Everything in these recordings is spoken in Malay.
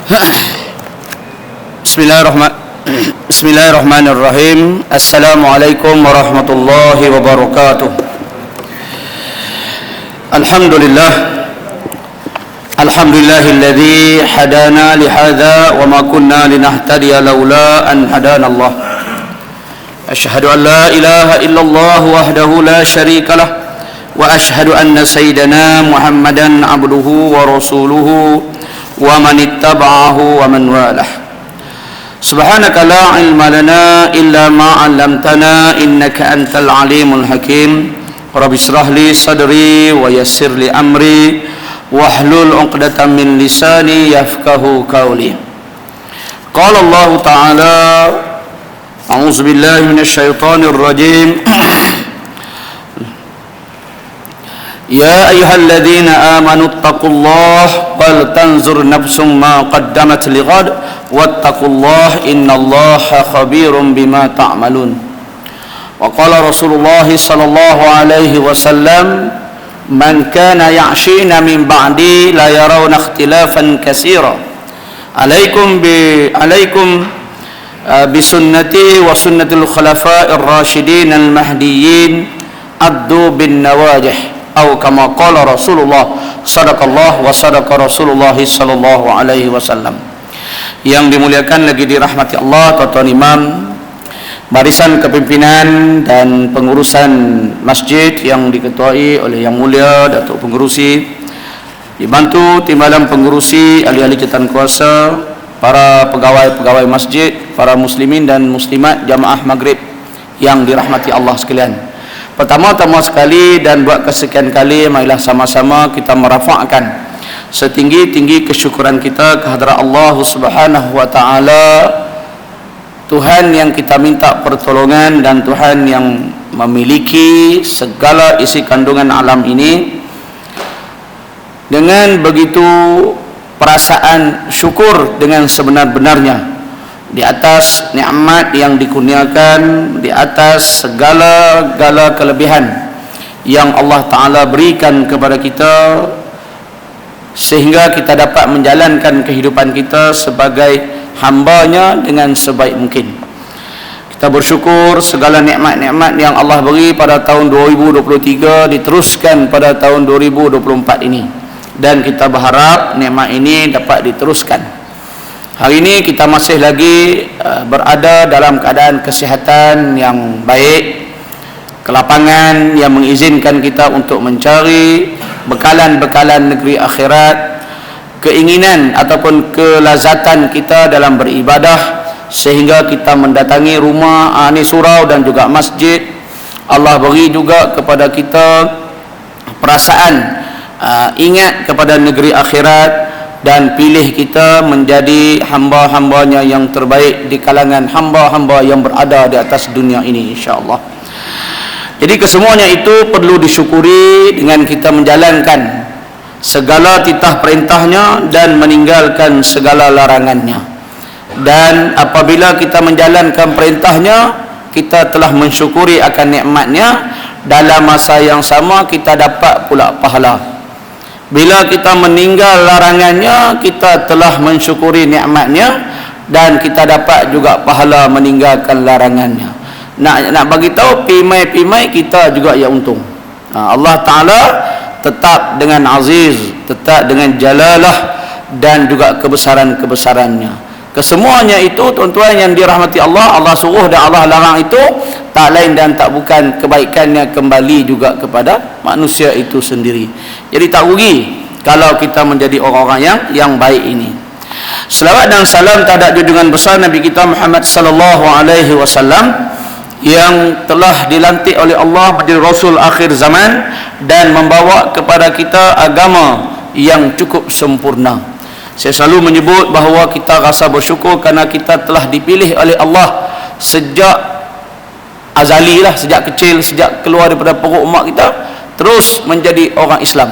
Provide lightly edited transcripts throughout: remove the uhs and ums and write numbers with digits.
Bismillahirrahmanirrahim. Assalamualaikum warahmatullahi wabarakatuh. Alhamdulillahilladzi hadana lihadza wa ma kunna linahtadiya laula an hadana Allah. Asyhadu an la ilaha illallah wahdahu la syarikalah wa asyhadu anna sayyidana Muhammadan abduhu wa rasuluhu wa man ittaba'ahu wa man walah. Subhanaka la ilma lana illa ma 'allamtana innaka antal alimul hakim. Rabbi shrah li sadri wa yassir li amri wahlul 'uqdatam min lisani yafqahu qawli. Qala Allah Ta'ala, a'udzu billahi minasyaitonir rajim. Ya ayyuhalladzina amanu taqullaha wal tanzur nafsum ma qaddamat lighad wattaqullaha innallaha khabirum bima ta'malun. Wa qala Rasulullah sallallahu alaihi wasallam, man kana ya'shina min ba'di la yarawna ikhtilafan katsira. Alaikum bi sunnati wa sunnatil khulafa'ir rasyidin al mahdiyyin addu bin nawajih. Atau kama qala Rasulullah sadaqallah wa sadaqa Rasulullah sallallahu alaihi wasallam. Yang dimuliakan lagi dirahmati Allah, tuan-tuan imam, barisan kepimpinan dan pengurusan masjid yang diketuai oleh yang mulia Datuk Pengurusi, dibantu timbalan pengurusi, ahli-ahli jawatan kuasa, para pegawai-pegawai masjid, para muslimin dan muslimat jamaah maghrib yang dirahmati Allah sekalian. Pertama-tama sekali dan buat kesekian kali, marilah sama-sama kita merafakkan setinggi-tinggi kesyukuran kita kehadrat Allah Subhanahu wa taala, Tuhan yang kita minta pertolongan dan Tuhan yang memiliki segala isi kandungan alam ini. Dengan begitu perasaan syukur dengan sebenar-benarnya di atas nikmat yang dikurniakan, di atas segala kelebihan yang Allah Ta'ala berikan kepada kita, sehingga kita dapat menjalankan kehidupan kita sebagai hambanya dengan sebaik mungkin. Kita bersyukur segala nikmat-nikmat yang Allah beri pada tahun 2023 diteruskan pada tahun 2024 ini, dan kita berharap nikmat ini dapat diteruskan. Hari ini kita masih lagi berada dalam keadaan kesihatan yang baik, kelapangan yang mengizinkan kita untuk mencari bekalan-bekalan negeri akhirat, keinginan ataupun kelazatan kita dalam beribadah, sehingga kita mendatangi rumah ini surau dan juga masjid. Allah beri juga kepada kita perasaan ingat kepada negeri akhirat, dan pilih kita menjadi hamba-hambanya yang terbaik di kalangan hamba-hamba yang berada di atas dunia ini, insya-Allah. Jadi kesemuanya itu perlu disyukuri dengan kita menjalankan segala titah perintahnya dan meninggalkan segala larangannya. Dan apabila kita menjalankan perintahnya, kita telah mensyukuri akan nikmatnya, dalam masa yang sama kita dapat pula pahala. Bila kita meninggal larangannya, kita telah mensyukuri nikmatnya dan kita dapat juga pahala meninggalkan larangannya. Nak bagi tahu pimai-pimai kita juga yang untung. Allah Ta'ala tetap dengan aziz, tetap dengan jalalah dan juga kebesaran-kebesarannya. Kesemuanya itu, tuan-tuan yang dirahmati Allah, Allah suruh dan Allah larang itu tak lain dan tak bukan kebaikannya kembali juga kepada manusia itu sendiri. Jadi tak rugi kalau kita menjadi orang-orang yang baik ini. Selawat dan salam terhadap junjungan besar Nabi kita Muhammad sallallahu alaihi wasallam yang telah dilantik oleh Allah menjadi Rasul akhir zaman dan membawa kepada kita agama yang cukup sempurna. Saya selalu menyebut bahawa kita rasa bersyukur kerana kita telah dipilih oleh Allah sejak azali lah, sejak kecil, sejak keluar daripada perut mak kita, terus menjadi orang Islam.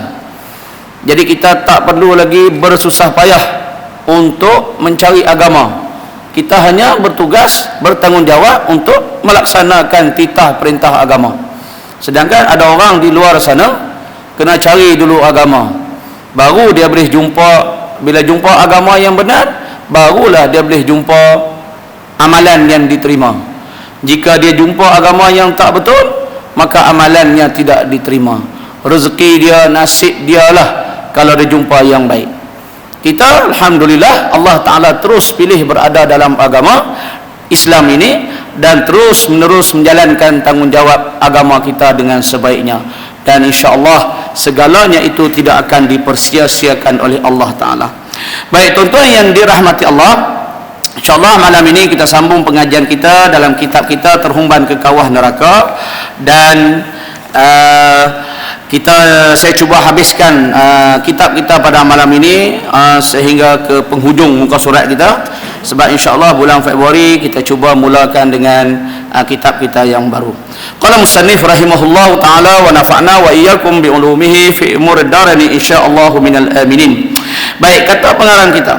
Jadi kita tak perlu lagi bersusah payah untuk mencari agama. Kita hanya bertugas, bertanggungjawab untuk melaksanakan titah perintah agama. Sedangkan ada orang di luar sana kena cari dulu agama, baru dia boleh jumpa. Bila jumpa agama yang benar, barulah dia boleh jumpa amalan yang diterima. Jika dia jumpa agama yang tak betul, maka amalannya tidak diterima. Rezeki dia, nasib dia lah kalau dia jumpa yang baik. Kita alhamdulillah Allah Ta'ala terus pilih berada dalam agama Islam ini dan terus menerus menjalankan tanggungjawab agama kita dengan sebaiknya, dan insya-Allah segalanya itu tidak akan dipersia-siakan oleh Allah Ta'ala. Baik tuan-tuan yang dirahmati Allah, insya-Allah malam ini kita sambung pengajian kita dalam kitab kita Terhumban ke Kawah Neraka, dan saya cuba habiskan kitab kita pada malam ini sehingga ke penghujung muka surat kita, sebab insya-Allah bulan Februari kita cuba mulakan dengan kitab kita yang baru. Qala musannif rahimahullahu taala wa nafa'na wa iyyakum bi ulumihi fi umurid darani insyaallah minal aminin. Baik, kata pengarang kita.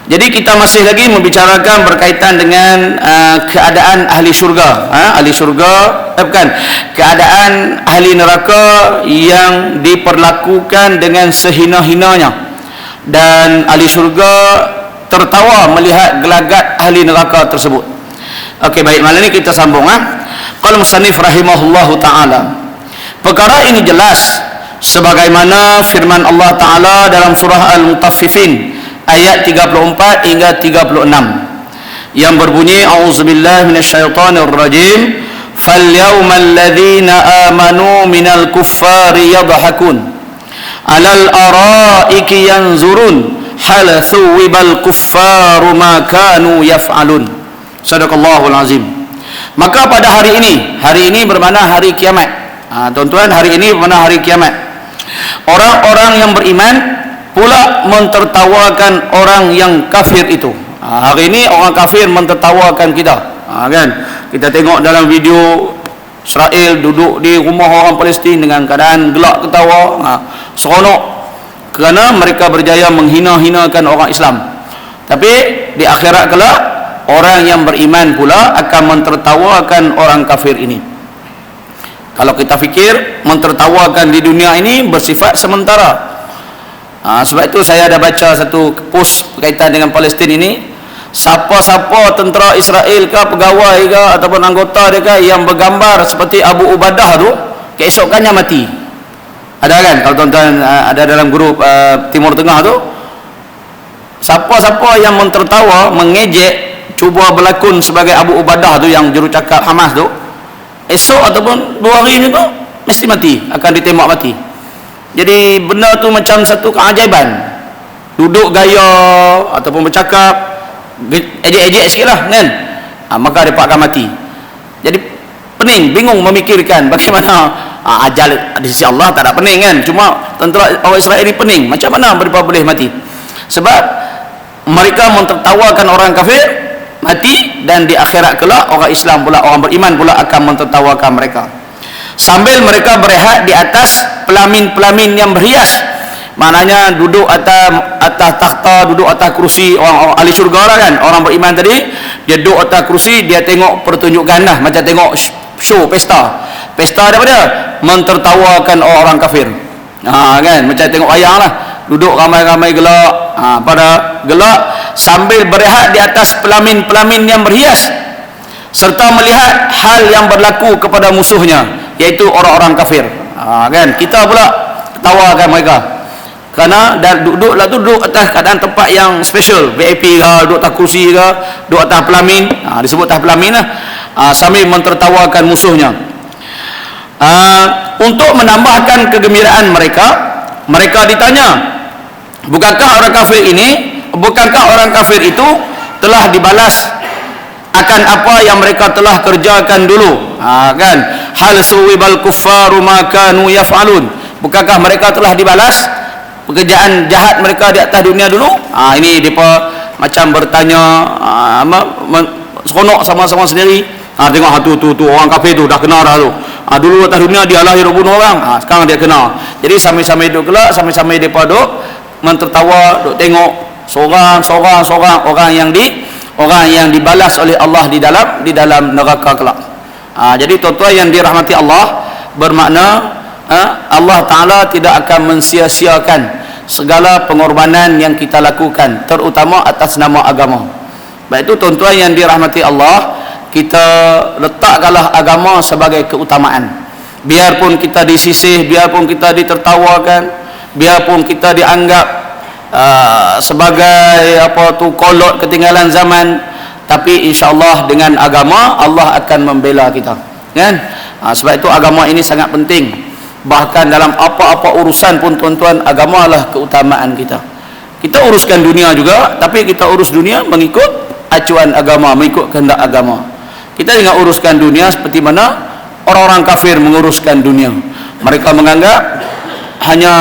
Jadi kita masih lagi membicarakan berkaitan dengan keadaan ahli syurga, ahli syurga, bukan, keadaan ahli neraka yang diperlakukan dengan sehina-hinanya, dan ahli syurga tertawa melihat gelagat ahli neraka tersebut. Okey, baik, malam ini kita sambung. Qala musannif rahimahullahu taala, perkara ini jelas sebagaimana firman Allah Taala dalam surah Al-Mutaffifin ayat 34 hingga 36 yang berbunyi a'udzubillahi minasyaitonir rajim falyawmal ladzina amanu minal kuffari yadhakun alal araiki yanzurun hal thuwibal kuffaru ma kanu yaf'alun. Sadaqallahul azim. Maka pada hari ini bermakna hari kiamat. Tuan-tuan, hari ini bermakna hari kiamat. Orang-orang yang beriman pula mentertawakan orang yang kafir itu. Hari ini orang kafir mentertawakan kita. Kan? Kita tengok dalam video Israel duduk di rumah orang Palestin dengan keadaan gelak ketawa, seronok kerana mereka berjaya menghina-hinakan orang Islam. Tapi di akhirat kelak orang yang beriman pula akan mentertawakan orang kafir ini. Kalau kita fikir mentertawakan di dunia ini bersifat sementara. Sebab itu saya ada baca satu post berkaitan dengan Palestin ini. Siapa-siapa tentera Israel ke, pegawai ke, ataupun anggota dia ke yang bergambar seperti Abu Ubadah tu, keesokannya mati. Ada kan? Kalau tuan-tuan ada dalam grup Timur Tengah tu, siapa-siapa yang mentertawa, mengejek, cuba berlakon sebagai Abu Ubadah tu yang jurucakap Hamas tu, esok ataupun 2 hari ni tu mesti mati, akan ditembak mati. Jadi benda tu macam satu keajaiban. Duduk gaya ataupun bercakap ejek-ejek sikit lah kan, maka mereka akan mati. Jadi pening, bingung memikirkan bagaimana ajal di sisi Allah tak ada pening kan. Cuma tentera orang Israel ini pening, macam mana mereka boleh mati. Sebab mereka mentertawakan orang kafir mati, dan di akhirat kelak orang Islam pula, orang beriman pula akan mentertawakan mereka. Sambil mereka berehat di atas pelamin-pelamin yang berhias, maknanya duduk atas takhta, duduk atas kursi. Orang ahli syurga lah kan, orang beriman tadi dia duduk atas kursi, dia tengok pertunjukan lah, macam tengok show, pesta daripada mentertawakan orang kafir. Kan, macam tengok wayang lah, duduk ramai-ramai gelak, pada gelak sambil berehat di atas pelamin-pelamin yang berhias, serta melihat hal yang berlaku kepada musuhnya, iaitu orang-orang kafir. Kan, kita pula ketawakan mereka kerana duduklah tu, duduk atas keadaan tempat yang special, VIP ke, duduk atas kursi ke, duduk atas pelamin, disebut atas pelamin lah, sambil mentertawakan musuhnya. Untuk menambahkan kegembiraan mereka ditanya, bukankah orang kafir itu telah dibalas akan apa yang mereka telah kerjakan dulu? Kan, hal suwibal kuffaru ma kanu yaf'alun, bukankah mereka telah dibalas pekerjaan jahat mereka di atas dunia dulu? Ini depa macam bertanya, seronok sama-sama sendiri. Tengok tu orang kafir tu dah kena dah tu. Dulu atas dunia dia lahir bunuh orang, sekarang dia kena. Jadi sambil-sambil duduk kelak, sambil-sambil depa duduk mentertawa, duduk tengok seorang orang yang dibalas oleh Allah di dalam neraka kelak. Jadi tuan-tuan yang dirahmati Allah, bermakna Allah Ta'ala tidak akan mensia-siakan segala pengorbanan yang kita lakukan, terutama atas nama agama. Baik itu tuan-tuan yang dirahmati Allah, kita letakkanlah agama sebagai keutamaan. Biarpun kita disisih, biarpun kita ditertawakan, biarpun kita dianggap sebagai kolot ketinggalan zaman, tapi insya-Allah dengan agama Allah akan membela kita, kan? Sebab itu agama ini sangat penting. Bahkan dalam apa-apa urusan pun tuan-tuan, agamalah keutamaan kita. Kita uruskan dunia juga, tapi kita urus dunia mengikut acuan agama, mengikut kehendak agama. Kita jangan uruskan dunia seperti mana orang-orang kafir menguruskan dunia. Mereka menganggap hanya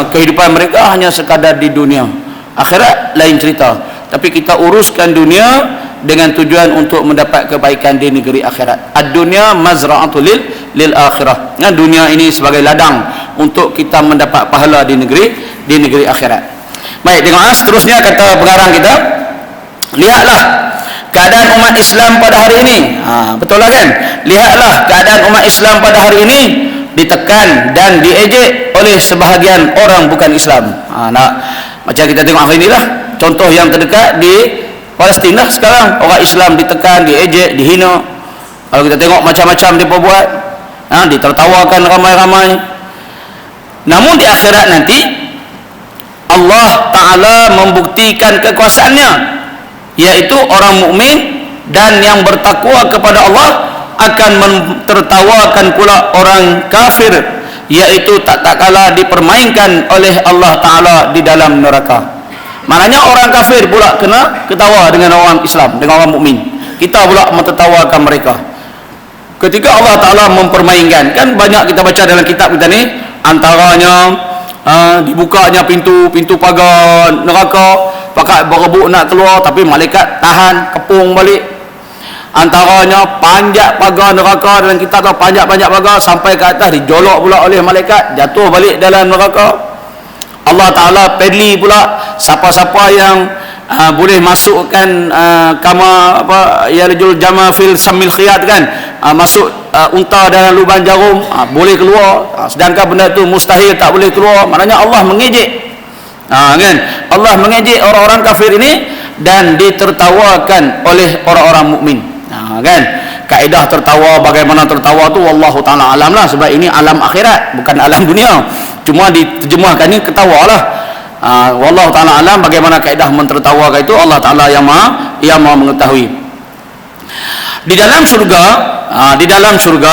kehidupan mereka hanya sekadar di dunia. Akhirat lain cerita. Tapi kita uruskan dunia dengan tujuan untuk mendapat kebaikan di negeri akhirat. Ad-dunya mazra'atul lil akhirah. Nah, dunia ini sebagai ladang untuk kita mendapat pahala di negeri akhirat. Baik, tengok seterusnya kata pengarang kita. Lihatlah keadaan umat Islam pada hari ini. Betul lah kan? Lihatlah keadaan umat Islam pada hari ini ditekan dan diejek oleh sebahagian orang bukan Islam. Macam kita tengok hari inilah contoh yang terdekat di Palestin lah sekarang. Orang Islam ditekan, diejek, dihina. Kalau kita tengok macam-macam dia buat, ditertawakan ramai-ramai. Namun di akhirat nanti Allah Ta'ala membuktikan kekuasaannya, yaitu orang mukmin dan yang bertakwa kepada Allah akan mentertawakan pula orang kafir, yaitu tak kala dipermainkan oleh Allah Ta'ala di dalam neraka. Maknanya orang kafir pula kena ketawa dengan orang Islam, dengan orang mukmin. Kita pula mentertawakan mereka. Ketika Allah Ta'ala mempermainkan, kan banyak kita baca dalam kitab kita ni, antaranya dibukanya pintu pagar neraka, pakat berebut nak keluar tapi malaikat tahan, kepung balik. Antaranya panjat pagar neraka, dalam kitab tu panjat pagar sampai ke atas, dijolok pula oleh malaikat, jatuh balik dalam neraka. Allah Ta'ala pedli pula siapa-siapa yang boleh masukkan kama yarjul jama fil samil khiyat, kan, masuk unta dalam lubang jarum, boleh keluar, sedangkan benda tu mustahil, tak boleh keluar. Maknanya Allah mengejek, kan, Allah mengejek orang-orang kafir ini dan ditertawakan oleh orang-orang mukmin. Kan, kaedah tertawa, bagaimana tertawa tu wallahu ta'ala alam lah, sebab ini alam akhirat bukan alam dunia. Cuma diterjemahkan ni ketawa lah. Wallahu ta'ala alam bagaimana kaedah mentertawakan itu, Allah Ta'ala yang maha mengetahui. Di dalam syurga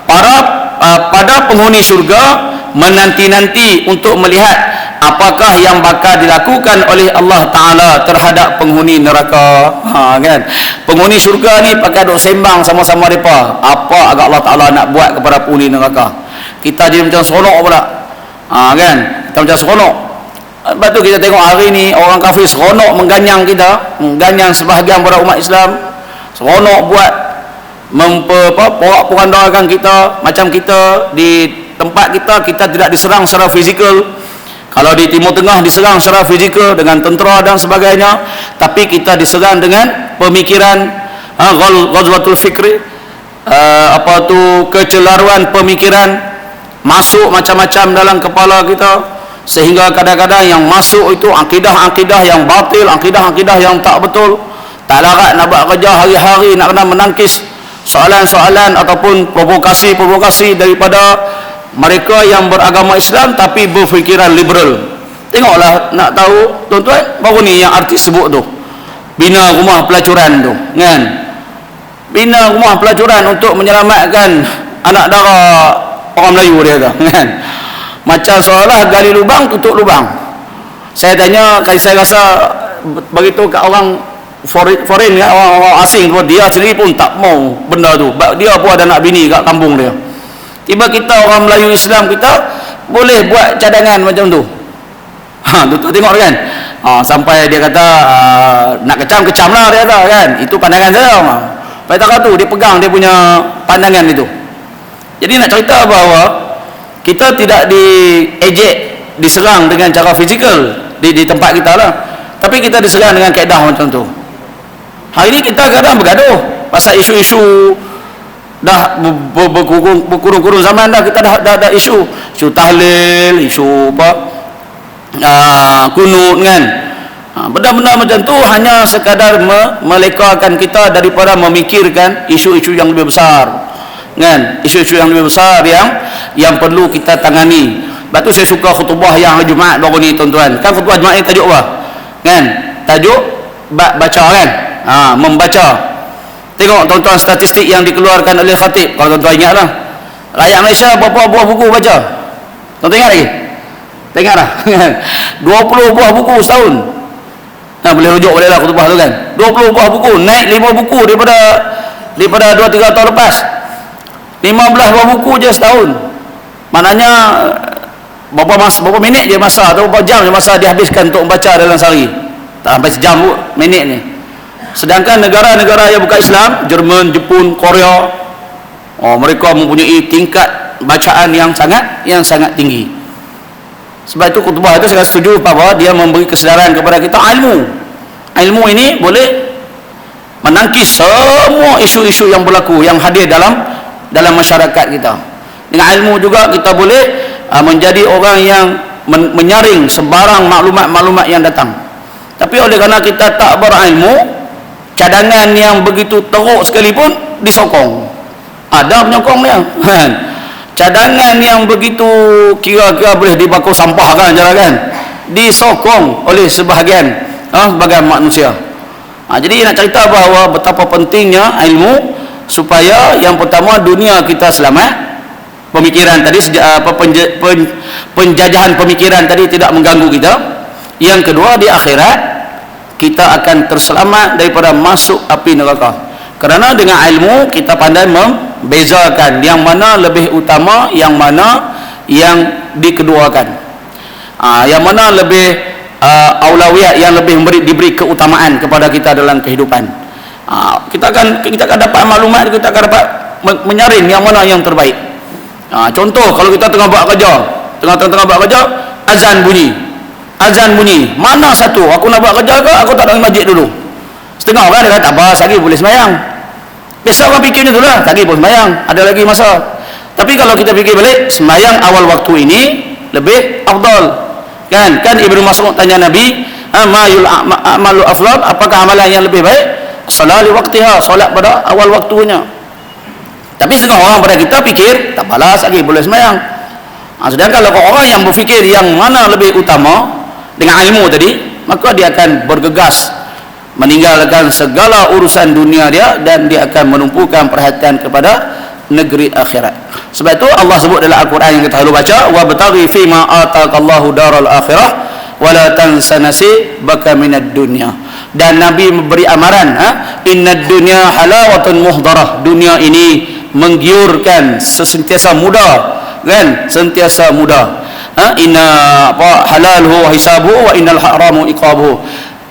pada penghuni syurga menanti-nanti untuk melihat apakah yang bakal dilakukan oleh Allah Ta'ala terhadap penghuni neraka. Kan, penghuni syurga ni pakai duk sembang sama-sama mereka, apa agak Allah Ta'ala nak buat kepada penghuni neraka. Kita jadi macam seronok pula, kan, kita macam seronok. Lepas tu kita tengok hari ni orang kafir seronok mengganyang kita, mengganyang sebahagian pada umat Islam, seronok buat porak-porandakan kita. Macam kita di tempat kita tidak diserang secara fizikal. Kalau di Timur Tengah diserang secara fizikal dengan tentera dan sebagainya, tapi kita diserang dengan pemikiran, ghazwatul fikri, kecelaruan pemikiran masuk macam-macam dalam kepala kita, sehingga kadang-kadang yang masuk itu akidah-akidah yang batil, akidah-akidah yang tak betul. Tak larat nak buat kerja hari-hari, nak kena menangkis soalan-soalan ataupun provokasi-provokasi daripada mereka yang beragama Islam tapi berfikiran liberal. Tengoklah, nak tahu tuan-tuan, baru ni yang artis sebut tu, bina rumah pelacuran tu, kan, bina rumah pelacuran untuk menyelamatkan anak dara orang Melayu dia tu, kan. Macam seolah gali lubang tutup lubang. Saya tanya, saya rasa begitu kat orang foreign, orang asing, dia sendiri pun tak mau benda tu. Dia pun ada nak bini kat kampung dia. Tiba kita orang Melayu Islam, kita boleh buat cadangan macam tu. Tu tengok kan. Sampai dia kata nak kecam lah, dia kata, kan. Itu pandangan saya. Pada tak tu dia pegang dia punya pandangan itu. Jadi nak cerita bahawa kita tidak diejek, diserang dengan cara fizikal di tempat kita lah, tapi kita diserang dengan kaedah macam tu. Hari ini kita kadang bergaduh pasal isu-isu, dah berkurung-kurung zaman dah, kita dah isu tahlil, isu apa, kunut kan. Benda-benda macam tu hanya sekadar melekakan kita daripada memikirkan isu-isu yang lebih besar kan, isu-isu yang lebih besar yang perlu kita tangani. Sebab tu saya suka khutbah yang Jumaat baru ni tuan-tuan. Kan khutbah Jumaat ni tajuk apa kan? Tajuk baca kan, membaca. Tengok tuan-tuan statistik yang dikeluarkan oleh khatib, kalau tuan-tuan ingat lah, rakyat Malaysia berapa buah buku baca? Tuan-tuan ingat lagi? Tak ingat dah 20 buah buku setahun. Boleh rujuk boleh lah khutbah tu kan. 20 buah buku, naik 5 buku daripada 2-3 tahun lepas. 15 buah buku je setahun. Maknanya berapa minit je masa atau berapa jam je masa dihabiskan untuk membaca dalam sehari. Tak sampai sejam minit ni. Sedangkan negara-negara yang bukan Islam, Jerman, Jepun, Korea, mereka mempunyai tingkat bacaan yang sangat tinggi. Sebab itu khutbah itu saya setuju bahawa dia memberi kesedaran kepada kita ilmu ini boleh menangkis semua isu-isu yang berlaku, yang hadir dalam masyarakat kita. Dengan ilmu juga kita boleh menjadi orang yang menyaring sebarang maklumat-maklumat yang datang. Tapi oleh kerana kita tak berilmu, cadangan yang begitu teruk sekalipun disokong. Ada penyokong dia kan. Cadangan yang begitu kira-kira boleh dibakar sampah kan, disokong oleh sebahagian manusia. Jadi nak cerita bahawa betapa pentingnya ilmu supaya yang pertama dunia kita selamat, pemikiran tadi penjajahan pemikiran tadi tidak mengganggu kita. Yang kedua, di akhirat kita akan terselamat daripada masuk api neraka. Kerana dengan ilmu kita pandai membezakan yang mana lebih utama, yang mana yang dikeduakan, yang mana lebih aulawiyat, yang lebih diberi keutamaan kepada kita dalam kehidupan. Kita akan dapat maklumat, kita akan dapat menyaring yang mana yang terbaik. Contoh, kalau kita tengah buat kerja, tengah buat kerja, azan bunyi, mana satu aku nak buat kerja ke aku tak nak pergi masjid dulu? Setengah orang dia kata apa, sehari boleh sembahyang. Biasa orang fikir macam tu lah, sehari boleh sembahyang, ada lagi masa. Tapi kalau kita fikir balik, sembahyang awal waktu ini lebih afdal kan Ibnu Mas'ud tanya Nabi, amalu afdal, apakah amalan yang lebih baik? Salat li waqtiha, solat pada awal waktunya. Tapi setengah orang pada kita fikir tak apalah, sehari boleh sembahyang. Sedangkan kalau orang yang berfikir yang mana lebih utama dengan ilmu tadi, maka dia akan bergegas meninggalkan segala urusan dunia dia dan dia akan menumpukan perhatian kepada negeri akhirat. Sebab itu Allah sebut dalam Al-Quran yang kita selalu baca, wa bataghi fi ma ataqallahu daral akhirah wa la tansa nasibaka minad dunya. Dan Nabi memberi amaran, innad dunya halawatun muhdarah, dunia ini menggiurkan, sentiasa muda kan, sentiasa muda. Inna halalhu wa hisabuhu wa innal haramu iqabuhu.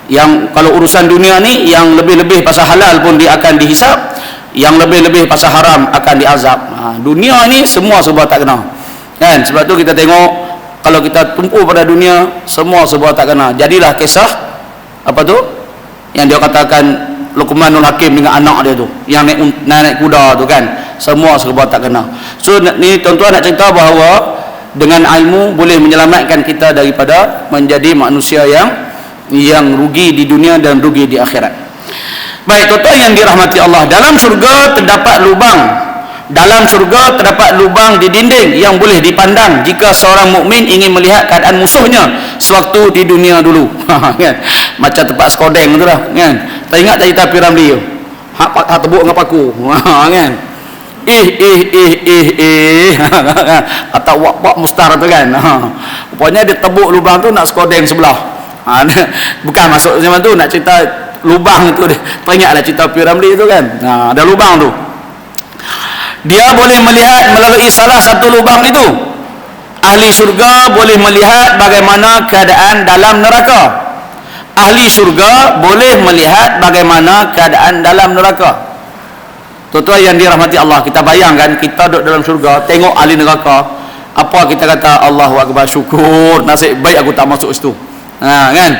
Yang kalau urusan dunia ni, yang lebih-lebih pasal halal pun dia akan dihisap, yang lebih-lebih pasal haram akan diazab. Dunia ni semua serba tak kena kan. Sebab tu kita tengok, kalau kita tumpu pada dunia, semua serba tak kena. Jadilah kisah apa tu yang dia katakan Luqmanul Hakim dengan anak dia tu yang naik kuda tu kan, semua serba tak kena. So ni tuan-tuan nak cerita bahawa dengan ilmu boleh menyelamatkan kita daripada menjadi manusia yang rugi di dunia dan rugi di akhirat. Baik tuan-tuan yang dirahmati Allah, dalam syurga terdapat lubang di dinding yang boleh dipandang jika seorang mukmin ingin melihat keadaan musuhnya sewaktu di dunia dulu. Kan? Macam tempat skodeng tu lah kan. Tak ingat cerita Piramli tu? Hak tebuk dengan paku. Kan? Atau wak mustar tu kan. Rupanya dia tebuk lubang tu nak skodeng sebelah. Bukan masuk zaman tu, nak cerita lubang tu. Teringatlah cerita Piramli tu kan. Ada lubang tu, dia boleh melihat melalui salah satu lubang itu. Ahli syurga boleh melihat bagaimana keadaan dalam neraka. Ahli syurga boleh melihat bagaimana keadaan dalam neraka. Tuan-tuan yang dirahmati Allah, kita bayangkan kita duduk dalam syurga, tengok ahli neraka, apa kita kata? Allahu Akbar, syukur, nasib baik aku tak masuk situ. Kan?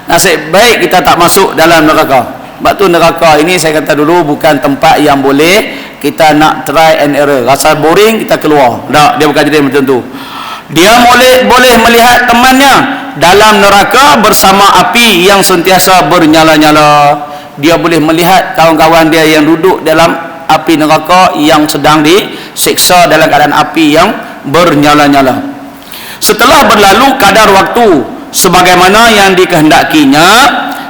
Nasib baik kita tak masuk dalam neraka. Sebab tu neraka ini saya kata dulu bukan tempat yang boleh kita nak try and error. Rasa boring kita keluar. Tak, dia bukan jadi macam tu. Dia boleh melihat temannya dalam neraka bersama api yang sentiasa bernyala-nyala. Dia boleh melihat kawan-kawan dia yang duduk dalam api neraka yang sedang disiksa dalam keadaan api yang bernyala-nyala. Setelah berlalu kadar waktu sebagaimana yang dikehendakinya,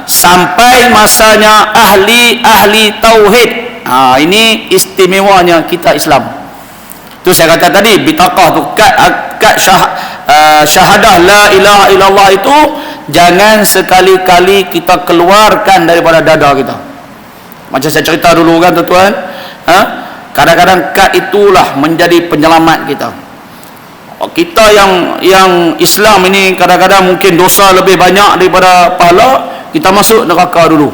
sampai masanya ahli tauhid. Ini istimewanya kita Islam. Tu saya kata tadi, bitaqah tu kad syahadah la ilaha illallah itu jangan sekali-kali kita keluarkan daripada dada kita. Macam saya cerita dulu kan tuan-tuan, kadang-kadang kad itulah menjadi penyelamat kita. Kita yang Islam ini kadang-kadang mungkin dosa lebih banyak daripada pahala, kita masuk neraka dulu.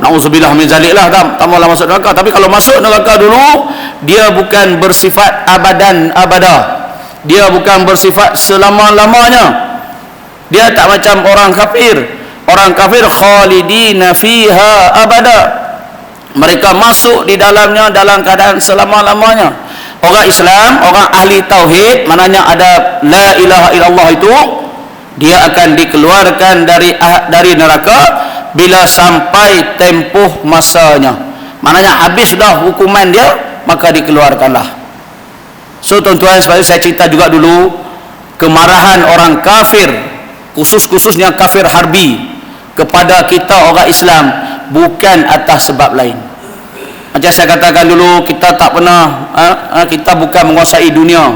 Nauzubillah min zalik lah, tak maulah masuk neraka. Tapi kalau masuk neraka dulu, dia bukan bersifat abadan abada. Dia bukan bersifat selama-lamanya. Dia tak macam orang kafir. Orang kafir khalidina fiha abada. Mereka masuk di dalamnya dalam keadaan selama-lamanya. Orang Islam, orang ahli tauhid, maknanya ada la ilaha illallah itu, dia akan dikeluarkan dari neraka bila sampai tempoh masanya. Maknanya habis dah hukuman dia, maka dikeluarkanlah. So tuan-tuan, sebab saya cerita juga dulu kemarahan orang kafir, khususnya kafir harbi kepada kita orang Islam bukan atas sebab lain. Macam saya katakan dulu, kita tak pernah kita bukan menguasai dunia,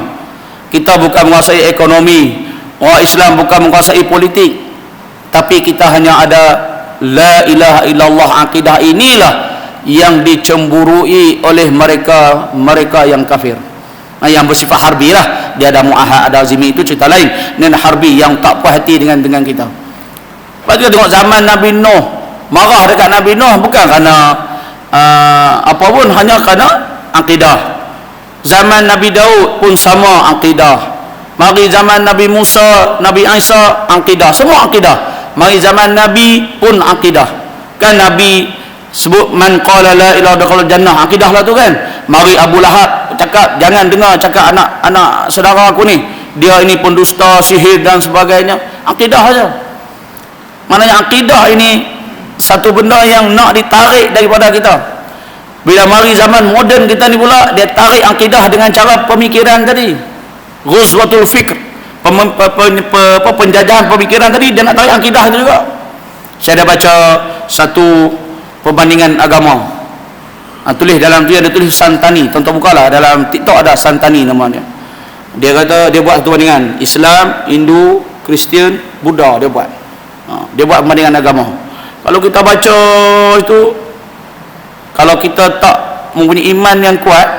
kita bukan menguasai ekonomi, orang Islam bukan menguasai politik, tapi kita hanya ada la ilaha illallah. Akidah inilah yang dicemburui oleh mereka yang kafir, yang bersifat harbi lah. Dia ada muahad, ada azimi, itu cerita lain. Ini harbi yang tak puas hati dengan kita. Lepas tu tengok zaman Nabi Nuh, marah dekat Nabi Nuh bukan kerana apa pun, hanya kerana akidah. Zaman Nabi Daud pun sama akidah. Mari zaman Nabi Musa, Nabi Isa, akidah, semua akidah. Mari zaman Nabi pun akidah. Kan Nabi sebut man qala la ilaha illallah jannah, akidah lah tu kan. Mari Abu Lahab cakap, jangan dengar cakap anak saudara aku ni, dia ini pendusta, sihir dan sebagainya. Akidah saja. Maknanya akidah ini satu benda yang nak ditarik daripada kita. Bila mari zaman moden kita ni pula, dia tarik akidah dengan cara pemikiran tadi, ghuzwatul fikr, penjajahan pemikiran tadi, dia nak tarik akidah itu juga. Saya dah baca satu perbandingan agama, tulis dalam tu, ada tulis Santani, tuan-tuan bukalah dalam TikTok, ada Santani namanya. Dia kata dia buat satu bandingan Islam, Hindu, Kristian, Buddha. Dia buat perbandingan agama. Kalau kita baca itu, kalau kita tak mempunyai iman yang kuat,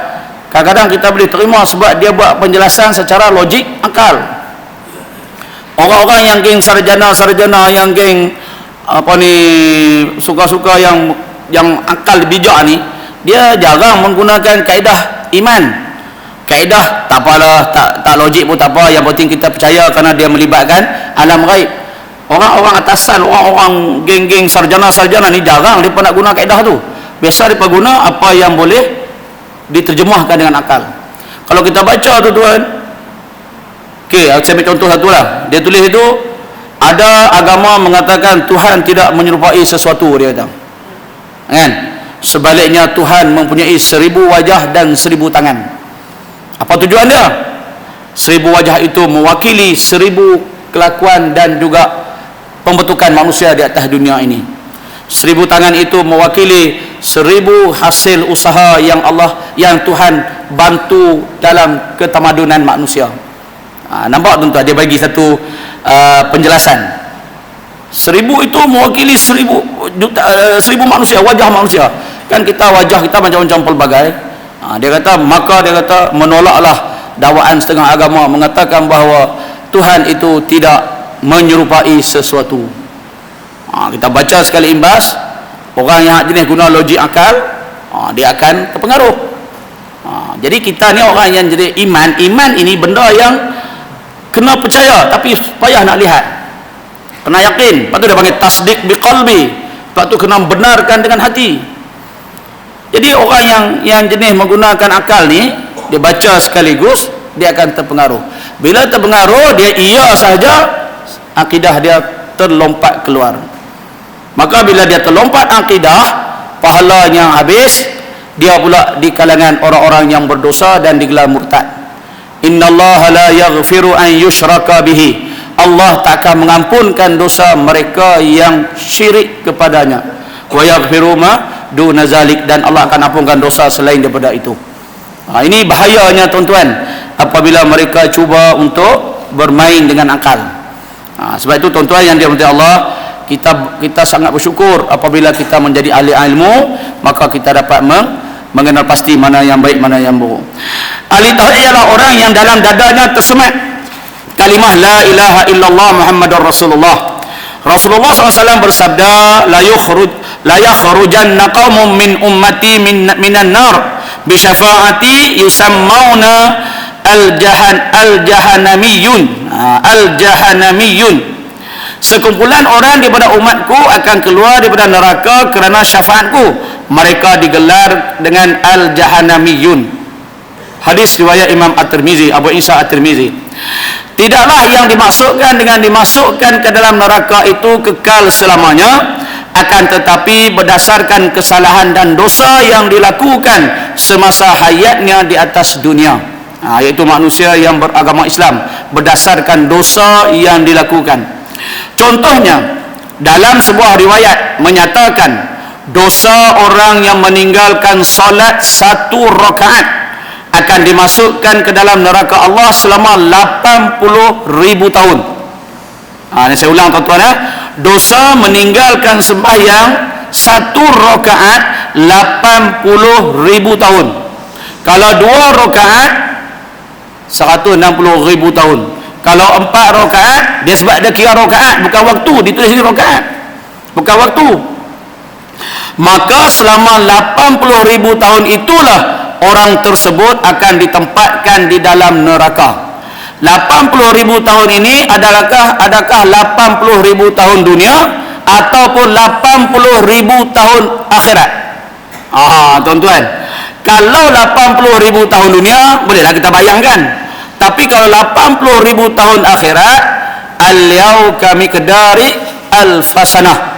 kadang-kadang kita boleh terima sebab dia buat penjelasan secara logik, akal. Orang-orang yang geng sarjana, yang geng suka-suka yang akal bijak ni, dia jarang menggunakan kaedah iman. Kaedah tak apalah, tak logik pun tak apa, yang penting kita percaya kerana dia melibatkan alam ghaib. Orang-orang atasan, orang-orang geng-geng sarjana ni jarang mereka nak guna kaedah tu. Biasa mereka guna apa yang boleh diterjemahkan dengan akal. Kalau kita baca tu tuan, saya ambil contoh satu lah. Dia tulis itu, ada agama mengatakan Tuhan tidak menyerupai sesuatu, dia kata. Kan? Sebaliknya Tuhan mempunyai 1000 wajah dan 1000 tangan. Apa tujuan dia? 1000 wajah itu mewakili 1000 kelakuan dan juga pembentukan manusia di atas dunia ini. 1000 tangan itu mewakili 1000 hasil usaha yang Tuhan bantu dalam ketamadunan manusia. Nampak tuan-tuan, dia bagi satu penjelasan. 1000 itu mewakili 1000 manusia, wajah manusia. Kan kita wajah kita macam-macam pelbagai. Dia kata menolaklah dakwaan setengah agama mengatakan bahawa Tuhan itu tidak menyerupai sesuatu. Kita baca sekali imbas, orang yang jenis guna logik akal, dia akan terpengaruh. Jadi kita ni orang yang jadi iman ini benda yang kena percaya, tapi payah nak lihat, kena yakin. Lepas tu dia panggil tasdik biqalbi, lepas tu kena benarkan dengan hati. Jadi orang yang jenis menggunakan akal ni, dia baca sekaligus, dia akan terpengaruh. Bila terpengaruh, dia iya sahaja, akidah dia terlompat keluar. Maka bila dia terlompat akidah, pahalanya habis, dia pula di kalangan orang-orang yang berdosa dan digelar murtad. Innallaha la yaghfiru an yushraka bihi. Allah tak akan mengampunkan dosa mereka yang syirik kepadanya. Wa yaghfiru ma duna zalik, dan Allah akan ampunkan dosa selain daripada itu. Ini bahayanya tuan-tuan, apabila mereka cuba untuk bermain dengan akal. Sebab itu tuan-tuan yang dirahmati Allah, kita sangat bersyukur apabila kita menjadi ahli ilmu, maka kita dapat mengenal pasti mana yang baik, mana yang buruk. Ahli tauhid ialah orang yang dalam dadanya tersemat kalimah la ilaha illallah Muhammadur Rasulullah. Rasulullah SAW bersabda, la yakhrujanna qaumun min ummati minan nar bi syafaati yusammawna al-jahanamiyun. Sekumpulan orang daripada umatku akan keluar daripada neraka kerana syafaatku. Mereka digelar dengan al-jahanamiyun. Hadis riwayat Imam At-Tirmizi, Abu Isa At-Tirmizi. Tidaklah yang dimaksudkan dengan dimasukkan ke dalam neraka itu kekal selamanya, akan tetapi berdasarkan kesalahan dan dosa yang dilakukan semasa hayatnya di atas dunia, iaitu manusia yang beragama Islam, berdasarkan dosa yang dilakukan. Contohnya, dalam sebuah riwayat menyatakan dosa orang yang meninggalkan solat 1 rakaat akan dimasukkan ke dalam neraka Allah selama 80,000 tahun. Ini saya ulang tuan-tuan, dosa meninggalkan sembahyang 1 rakaat 80,000 tahun. Kalau 2 rakaat 160,000 tahun. Kalau 4 rakaat, dia sebab dia kira rakaat bukan waktu, ditulis sini rakaat bukan waktu, maka selama 80,000 tahun itulah orang tersebut akan ditempatkan di dalam neraka. 80,000 tahun ini adakah 80,000 tahun dunia ataupun 80,000 tahun akhirat? Tuan-tuan, kalau 80,000 tahun dunia bolehlah kita bayangkan, tapi kalau 80,000 tahun akhirat, al-yaw kami kedari al-fasanah,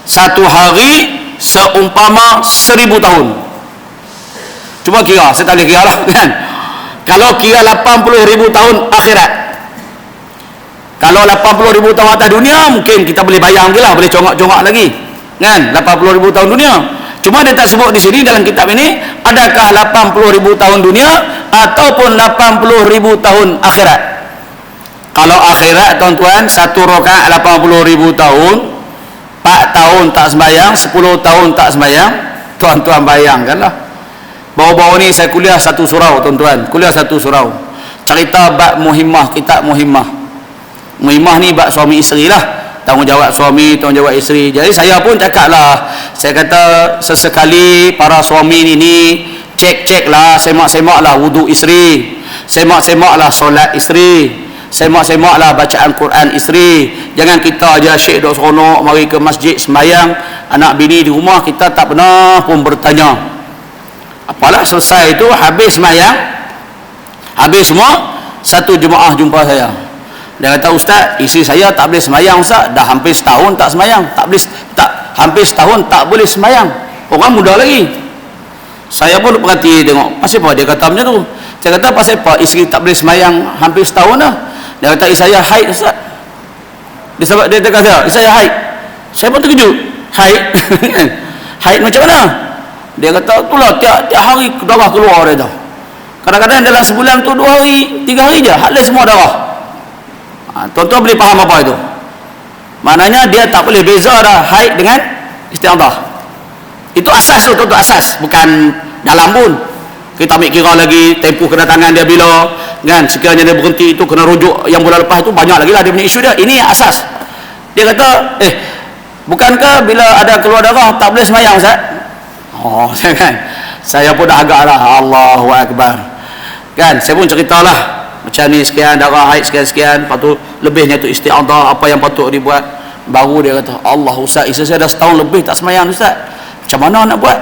satu hari seumpama 1000 tahun. Cuba kira, saya tak boleh kira lah kan. Kalau kira 80,000 tahun akhirat, kalau 80,000 tahun atas dunia, mungkin kita boleh bayang je lah, boleh congak-congak lagi kan, 80,000 tahun dunia. Cuma dia tak sebut di sini dalam kitab ini, adakah 80,000 tahun dunia ataupun 80,000 tahun akhirat. Kalau akhirat tuan-tuan, 1 rakaat 80,000 tahun, 4 tahun tak sembahyang, 10 tahun tak sembahyang. Tuan-tuan bayangkanlah. Baru-baru ni saya kuliah 1 surau tuan-tuan, kuliah 1 surau, cerita bab muhimmah, kitab muhimmah. Muhimmah ni bab suami isteri lah, tanggungjawab suami, tanggungjawab isteri. Jadi saya pun cakap lah, saya kata sesekali para suami ni cek-cek lah, semak-semak lah wudu isteri, semak-semak lah solat isteri, semak-semak lah bacaan Quran isteri. Jangan kita aja syek duk seronok mari ke masjid sembahyang, anak bini di rumah kita tak pernah pun bertanya. Apalah selesai itu, habis sembahyang, habis semua, satu jemaah jumpa saya. Dia kata, "Ustaz, isteri saya tak boleh sembahyang Ustaz, dah hampir setahun tak sembahyang, hampir setahun tak boleh sembahyang." Orang muda lagi. Saya pun perhati tengok, pasal apa dia kata macam tu. Saya kata, pasal apa isteri tak boleh sembahyang hampir setahun dah? Dia kata, isteri saya haid Ustaz. Dia kata, isteri saya haid. Saya pun terkejut, haid. Haid macam mana? Dia kata, itulah tiap hari darah keluar dia dah. Kadang-kadang dalam sebulan tu 2 hari, 3 hari je habis semua darah. Tuan-tuan boleh faham apa itu? Maknanya dia tak boleh beza dah haid dengan istiadah. Itu asas tu tuan-tuan, asas, bukan dalam pun. Kita ambil kira lagi tempoh kedatangan dia bila, kan, sekiranya dia berhenti itu kena rujuk yang bulan lepas itu, banyak lagi lah dia punya isu dia. Ini asas. Dia kata, bukankah bila ada keluar darah tak boleh sembahyang Ustaz? Kan, saya pun dah agak lah, Allahu Akbar kan. Saya pun ceritalah macam ni, sekian darah haid sekian-sekian, lepas tu lebihnya tu istiadah, apa yang patut dibuat. Baru dia kata, Allah Ustaz, isteri saya dah setahun lebih tak sembahyang Ustaz, macam mana nak buat?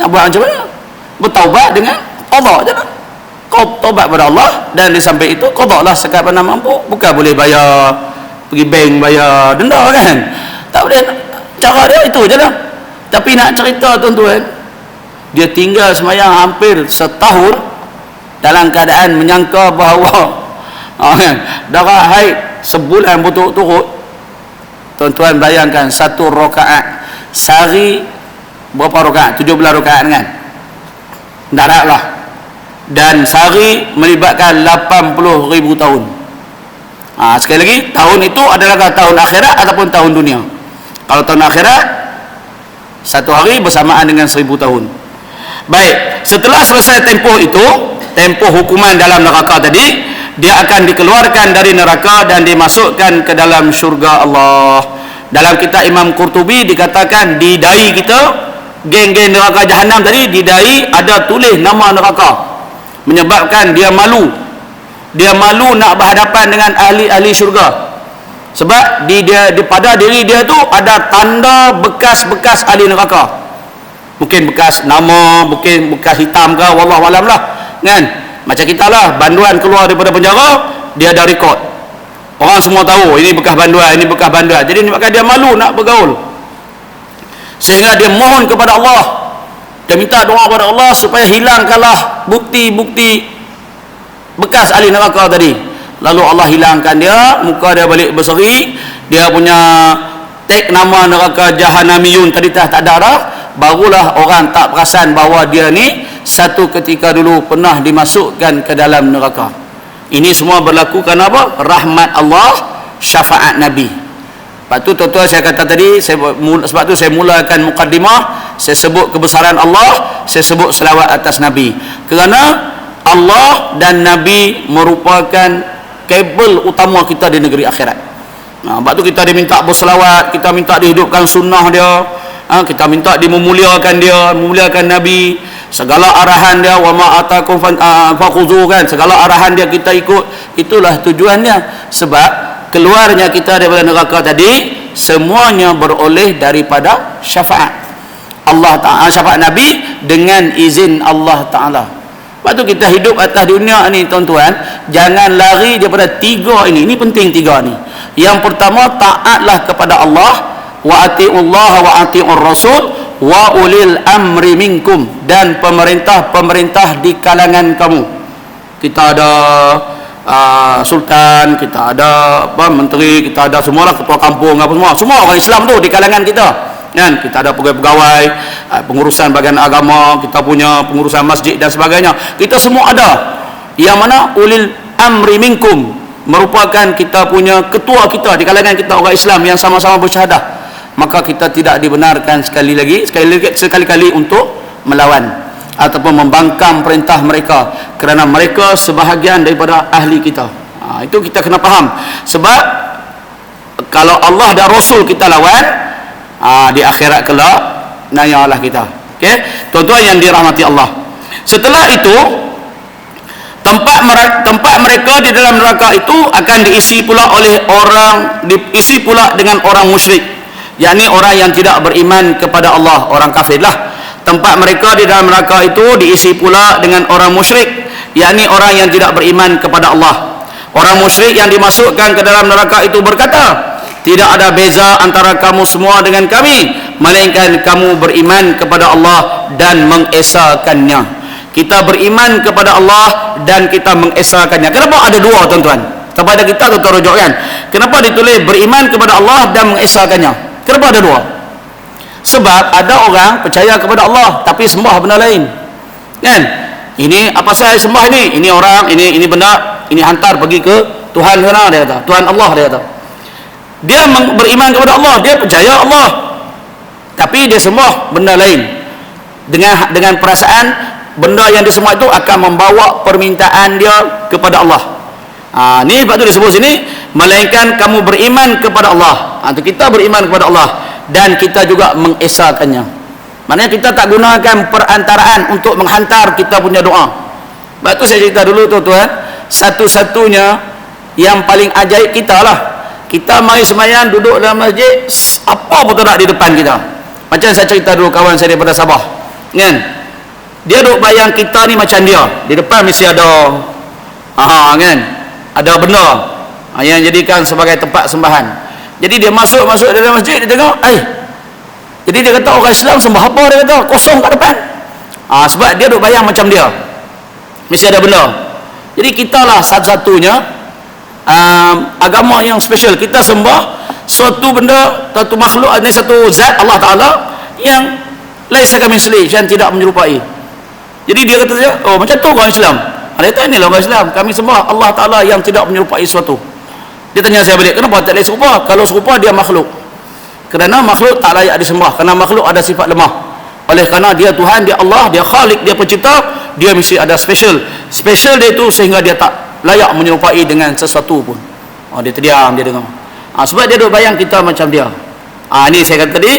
Nak buat macam mana? Bertaubat dengan Allah je lah. tobat pada Allah, dan di samping itu qada'lah sekat mana mampu. Bukan boleh bayar pergi bank bayar denda kan, tak boleh. Cara dia itu je lah. Tapi nak cerita tuan-tuan, dia tinggal semayang hampir setahun dalam keadaan menyangka bahawa darah haid sebulan berturut-turut. Tuan-tuan bayangkan satu rakaat sehari berapa rakaat? 17 rakaat kan? Darat lah. Dan sehari melibatkan 80,000 tahun. Sekali lagi, tahun itu adalah tahun akhirat ataupun tahun dunia. Kalau tahun akhirat, satu hari bersamaan dengan 1000 tahun. Baik, setelah selesai tempoh itu, tempoh hukuman dalam neraka tadi, dia akan dikeluarkan dari neraka dan dimasukkan ke dalam syurga Allah. Dalam kitab Imam Qurtubi dikatakan di dahi kita, geng-geng neraka jahanam tadi, di dahi ada tulis nama neraka, menyebabkan dia malu. Dia malu nak berhadapan dengan ahli-ahli syurga. Sebab pada diri dia tu ada tanda bekas-bekas ahli neraka. Mungkin bekas nama, mungkin bekas hitam ke, wallahualam lah kan. Macam kita lah, banduan keluar daripada penjara, dia ada rekod, orang semua tahu ini bekas banduan, ini bekas banduan. Jadi menyebabkan dia malu nak bergaul, sehingga dia mohon kepada Allah, dia minta doa kepada Allah supaya hilangkanlah bukti-bukti bekas ahli neraka tadi. Lalu Allah hilangkan dia, muka dia balik berseri, dia punya tag nama neraka Jahannamiyun tadi tak ada dah. Barulah orang tak perasan bahawa dia ni satu ketika dulu pernah dimasukkan ke dalam neraka. Ini semua berlaku kerana apa? Rahmat Allah, syafaat Nabi. Lepas tu tuan-tuan saya kata tadi, sebab tu saya mulakan mukaddimah, saya sebut kebesaran Allah, saya sebut selawat atas Nabi. Kerana Allah dan Nabi merupakan kabel utama kita di negeri akhirat. Sebab tu kita diminta berselawat, kita minta dihidupkan sunnah dia, kita minta dimemuliakan dia, memuliakan Nabi, segala arahan dia, wa ma atakum fakhudhu kan, segala arahan dia kita ikut. Itulah tujuannya. Sebab keluarnya kita daripada neraka tadi semuanya beroleh daripada syafaat Allah Ta'ala, syafaat Nabi dengan izin Allah Ta'ala. Lepas tu kita hidup atas dunia ni tuan-tuan, jangan lari daripada tiga ini. Ini penting tiga ni. Yang pertama, taatlah kepada Allah, wa ati'ullah wa ati'ur rasul wa ulil amri minkum, dan pemerintah-pemerintah di kalangan kamu. Kita ada sultan, kita ada menteri, kita ada semualah, ketua kampung apa semua orang Islam tu di kalangan kita kan. Kita ada pegawai-pegawai, pengurusan bahagian agama, kita punya pengurusan masjid dan sebagainya, kita semua ada. Yang mana ulil amri minkum merupakan kita punya ketua kita di kalangan kita orang Islam yang sama-sama bersyahadah. Maka kita tidak dibenarkan sekali-kali untuk melawan ataupun membangkang perintah mereka, kerana mereka sebahagian daripada ahli kita. Itu kita kena faham. Sebab kalau Allah dan Rasul kita lawan, di akhirat kelak nayalah kita. Okey, tuan-tuan yang dirahmati Allah. Setelah itu, tempat mereka di dalam neraka itu akan diisi pula dengan orang musyrik, yakni orang yang tidak beriman kepada Allah, orang kafir lah. Tempat mereka di dalam neraka itu diisi pula dengan orang musyrik, yakni orang yang tidak beriman kepada Allah. Orang musyrik yang dimasukkan ke dalam neraka itu berkata, tidak ada beza antara kamu semua dengan kami, melainkan kamu beriman kepada Allah dan mengesakannya. Kita beriman kepada Allah dan kita mengesakannya. Kenapa ada dua tuan-tuan? Kepada kita tuan-tuan rujuk kan, kenapa ditulis beriman kepada Allah dan mengesakannya? Kenapa ada dua? Sebab ada orang percaya kepada Allah tapi sembah benda lain kan. Ini apa saya sembah ini? Ini orang, ini benda, ini hantar pergi ke Tuhan sana, dia kata Tuhan Allah, dia kata. Dia beriman kepada Allah, dia percaya Allah, tapi dia sembah benda lain dengan perasaan benda yang disembah itu akan membawa permintaan dia kepada Allah. Ni sebab tu disebut sini, melainkan kamu beriman kepada Allah. Kita beriman kepada Allah dan kita juga mengesakannya. Maknanya kita tak gunakan perantaraan untuk menghantar kita punya doa. Sebab tu saya cerita dulu tuan-tuan, satu-satunya yang paling ajaib kita lah, kita mari sembahyang duduk dalam masjid, apa pun tak ada di depan kita. Macam saya cerita dulu kawan saya daripada Sabah kan, dia duk bayang kita ni macam dia. Di depan mesti ada kan, ada benda yang jadikan sebagai tempat sembahan. Jadi dia masuk dalam masjid, dia tengok jadi dia kata orang Islam sembah apa, dia kata kosong kat depan. Sebab dia duk bayang macam dia, mesti ada benda. Jadi kita lah satu-satunya agama yang special. Kita sembah suatu benda, satu makhluk, ini satu zat Allah Ta'ala yang laisa kamitslihi, yang tidak menyerupai. Jadi dia kata saja, oh macam tu orang Islam. Dia kata inilah orang Islam, kami sembah Allah Ta'ala yang tidak menyerupai sesuatu. Dia tanya saya balik, kenapa tak boleh serupa? Kalau serupa dia makhluk. Kerana makhluk tak layak disembah, kerana makhluk ada sifat lemah. Oleh kerana dia Tuhan, dia Allah, dia Khalik, dia pencipta, dia mesti ada special dia itu sehingga dia tak layak menyerupai dengan sesuatu pun. Dia terdiam, dia dengar. Sebab dia duk bayang kita macam dia. Ini saya kata tadi,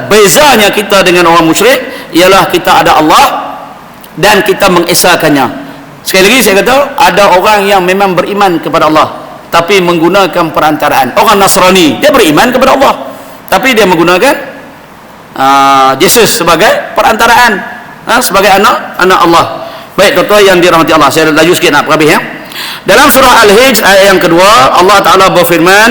bezanya kita dengan orang musyrik ialah kita ada Allah dan kita mengesakannya. Sekali lagi saya kata, ada orang yang memang beriman kepada Allah tapi menggunakan perantaraan. Orang Nasrani, dia beriman kepada Allah tapi dia menggunakan Yesus sebagai perantaraan, sebagai anak Allah. Baik tuan-tuan yang dirahmati Allah, saya laju sikit nak habis ya. Dalam surah Al-Hijr ayat yang kedua, Allah Ta'ala berfirman,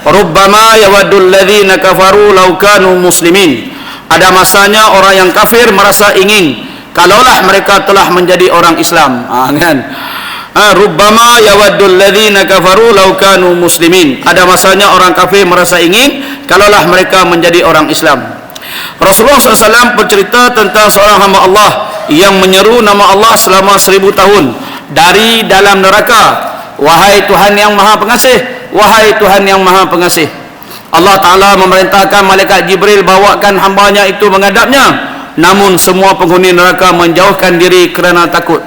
rubbama yawaddul ladzina kafaru law kanu muslimin. Ada masanya orang yang kafir merasa ingin kalaulah mereka telah menjadi orang Islam. Kan? Rubbama yawaddul ladzina kafaru law kanu muslimin. Ada masanya orang kafir merasa ingin kalaulah mereka menjadi orang Islam. Rasulullah SAW bercerita tentang seorang hamba Allah yang menyeru nama Allah selama 1000 tahun dari dalam neraka. Wahai Tuhan yang Maha Pengasih, wahai Tuhan yang Maha Pengasih. Allah Ta'ala memerintahkan malaikat Jibril bawakan hambanya itu menghadapnya. Namun semua penghuni neraka menjauhkan diri kerana takut.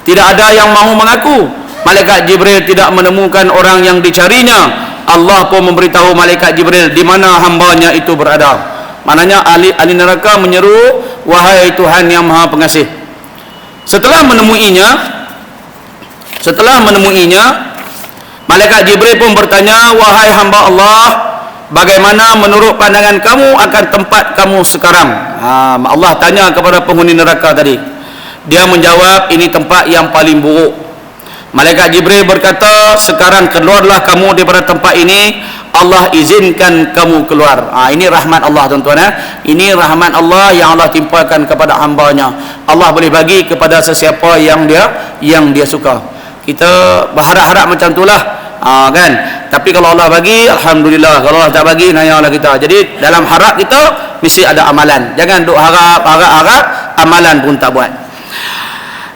Tidak ada yang mahu mengaku. Malaikat Jibril tidak menemukan orang yang dicarinya. Allah pun memberitahu malaikat Jibril di mana hambanya itu berada. Maknanya ahli neraka menyeru, wahai Tuhan yang Maha Pengasih. Setelah menemuinya, malaikat Jibril pun bertanya, wahai hamba Allah, bagaimana menurut pandangan kamu akan tempat kamu sekarang? Allah tanya kepada penghuni neraka tadi. Dia menjawab, ini tempat yang paling buruk. Malaikat Jibril berkata, sekarang keluarlah kamu daripada tempat ini, Allah izinkan kamu keluar. Ini rahmat Allah tuan-tuan. Ini rahmat Allah yang Allah timpakan kepada hambanya. Allah boleh bagi kepada sesiapa yang dia suka. Kita berharap-harap macam itulah, kan? Tapi kalau Allah bagi, alhamdulillah. Kalau Allah tak bagi, nayalah kita. Jadi dalam harap kita mesti ada amalan. Jangan duk harap, amalan pun tak buat.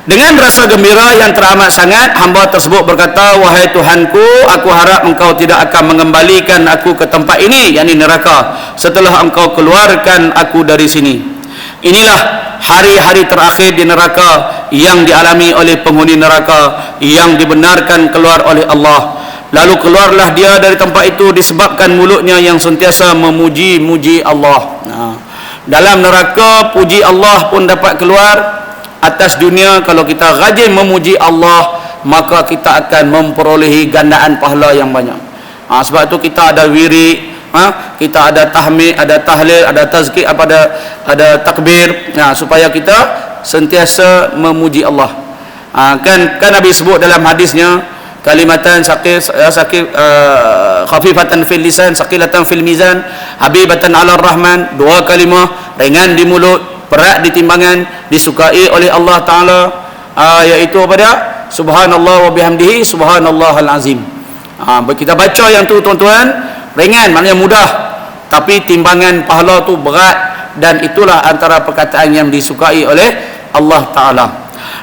Dengan rasa gembira yang teramat sangat, hamba tersebut berkata, wahai Tuhanku, aku harap engkau tidak akan mengembalikan aku ke tempat ini, yakni neraka, setelah engkau keluarkan aku dari sini. Inilah hari-hari terakhir di neraka yang dialami oleh penghuni neraka yang dibenarkan keluar oleh Allah. Lalu keluarlah dia dari tempat itu disebabkan mulutnya yang sentiasa memuji-muji Allah. Dalam neraka, puji Allah pun dapat keluar. Atas dunia, kalau kita rajin memuji Allah, maka kita akan memperolehi gandaan pahala yang banyak. Sebab itu kita ada wirid, kita ada tahmid, ada tahlil, ada tazkir, ada takbir, supaya kita sentiasa memuji Allah. Kan Nabi sebut dalam hadisnya, kalimatan khafifatan fil lisan, saqilatan fil mizan, habibatan 'ala rahman. Dua kalimah ringan di mulut, berat di timbangan, disukai oleh Allah Ta'ala, iaitu apa dia? Subhanallah wa bihamdihi subhanallahal azim. Kita baca yang tu tuan-tuan, ringan maknanya mudah, tapi timbangan pahala tu berat, dan itulah antara perkataan yang disukai oleh Allah Ta'ala.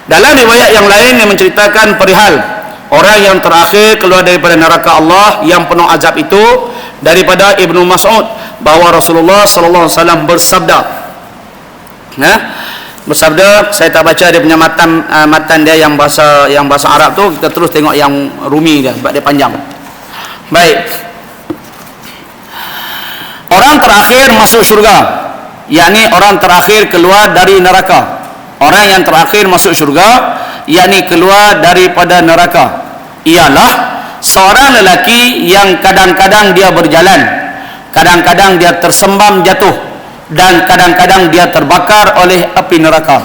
Dalam riwayat yang lain yang menceritakan perihal orang yang terakhir keluar daripada neraka Allah yang penuh azab itu, daripada Ibnu Mas'ud bahawa Rasulullah sallallahu alaihi wasallam bersabda, saya tak baca dia punya matan dia yang bahasa Arab tu, kita terus tengok yang Rumi dia sebab dia panjang. Baik. Orang terakhir masuk syurga, yakni orang terakhir keluar dari neraka. Orang yang terakhir masuk syurga, yakni keluar daripada neraka, ialah seorang lelaki yang kadang-kadang dia berjalan, kadang-kadang dia tersembam jatuh, dan kadang-kadang dia terbakar oleh api neraka.